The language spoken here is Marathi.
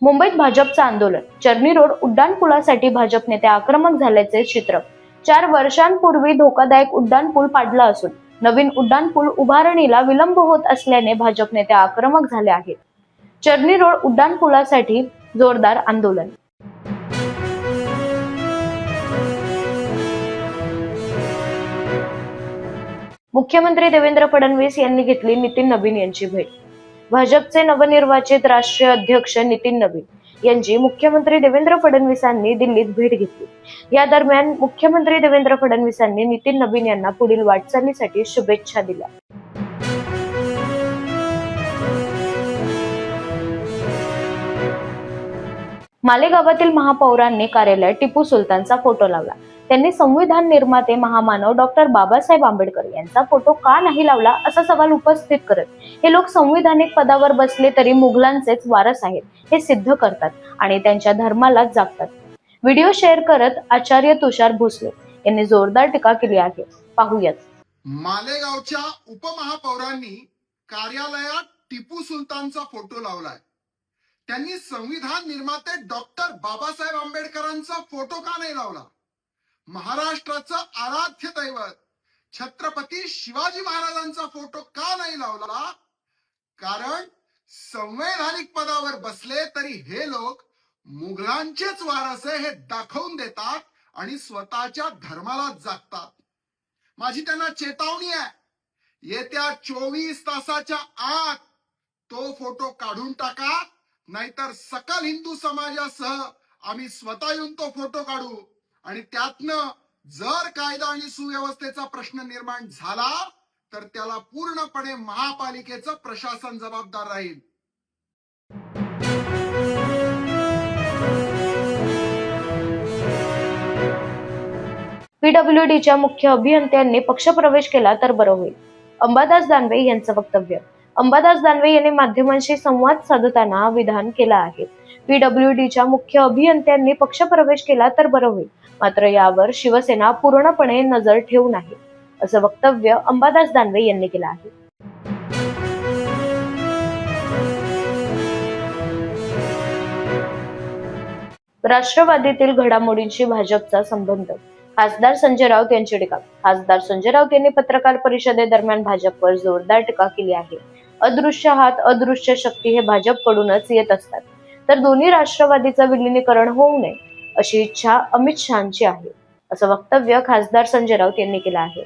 मुंबईत भाजपचं आंदोलन, चर्नी रोड उड्डाणपुलासाठी भाजप नेते आक्रमक झाल्याचे चित्र। 4 वर्षांपूर्वी धोकादायक उड्डाणपूल पाडला असून नवीन उड्डाणपूल उभारणीला विलंब होत असल्याने भाजप नेते आक्रमक झाले आहेत। चर्नी रोड उड्डाणपुलासाठी जोरदार आंदोलन। मुख्यमंत्री देवेंद्र फडणवीस यांनी घेतली नितीन नवीन यांची भेट। भाजपचे नवनिर्वाचित राष्ट्रीय अध्यक्ष नितीन नवीन यांची मुख्यमंत्री देवेंद्र फडणवीसांनी दिल्लीत भेट घेतली। या दरम्यान मुख्यमंत्री देवेंद्र फडणवीसांनी नितीन नवीन यांना पुढील वाटचालीसाठी शुभेच्छा दिल्या। मालेगावातील महापौरांनी कार्यालयात टिपू सुलतानचा फोटो लावला। त्यांनी संविधान निर्माते महामानव डॉक्टर बाबासाहेब आंबेडकर यांचा फोटो का नाही लावला असा सवाल उपस्थित करत हे लोक संविधानिक पदावर बसले तरी मुघलांचेच वारस आहेत हे सिद्ध करतात आणि त्यांच्या धर्माला जागतात। व्हिडिओ शेअर करत आचार्य तुषार भोसले यांनी जोरदार टीका केली आहे। पाहूयात। मालेगावच्या उपमहापौरांनी कार्यालयात टिपू सुलतानचा फोटो लावलाय। त्यांनी संविधान निर्माते डॉक्टर बाबासाहेब आंबेडकरांचा फोटो का नाही लावला? महाराष्ट्राचं आराध्य दैवत छत्रपती शिवाजी महाराजांचा फोटो का नाही लावला? कारण संवैधानिक पदावर बसले तरी हे लोक मुघलांचेच वारस आहे हे दाखवून देतात आणि स्वतःच्या धर्माला जागतात। माझी त्यांना चेतावणी आहे, येत्या 24 तासाच्या आत तो फोटो काढून टाका, नाहीतर सकल हिंदू समाजासह आम्ही स्वतः येऊन तो फोटो काढू आणि त्यातनं जर कायदा आणि सुव्यवस्थेचा प्रश्न निर्माण झाला तर त्याला पूर्णपणे महापालिकेचं प्रशासन जबाबदार राहील। पीडब्ल्यूडीच्या मुख्य अभियंत्यांनी पक्षप्रवेश केला तर बरं होईल, अंबादास दानवे यांचं वक्तव्य। अंबादास दानवे यांनी माध्यमांशी संवाद साधताना विधान केलं आहे। पीडब्ल्यूडीच्या मुख्य अभियंत्यांनी पक्षप्रवेश केला तर बरं होईल, मात्र यावर शिवसेना पूर्णपणे नजर ठेवून आहे, असं वक्तव्य अंबादास दानवे यांनी केलं आहे। राष्ट्रवादीतील घडामोडींशी भाजपचा संबंध, खासदार संजय राऊत यांची टीका। खासदार संजय राऊत यांनी पत्रकार परिषदेदरम्यान भाजपवर जोरदार टीका केली आहे। अदृश्य हात, अदृश्य शक्ती हे भाजपकडूनच येत असतात, तर दोन्ही राष्ट्रवादीचं विलीनीकरण होऊ नये अशी इच्छा अमित शहांची आहे, असं वक्तव्य खासदार संजय राऊत यांनी केलं आहे।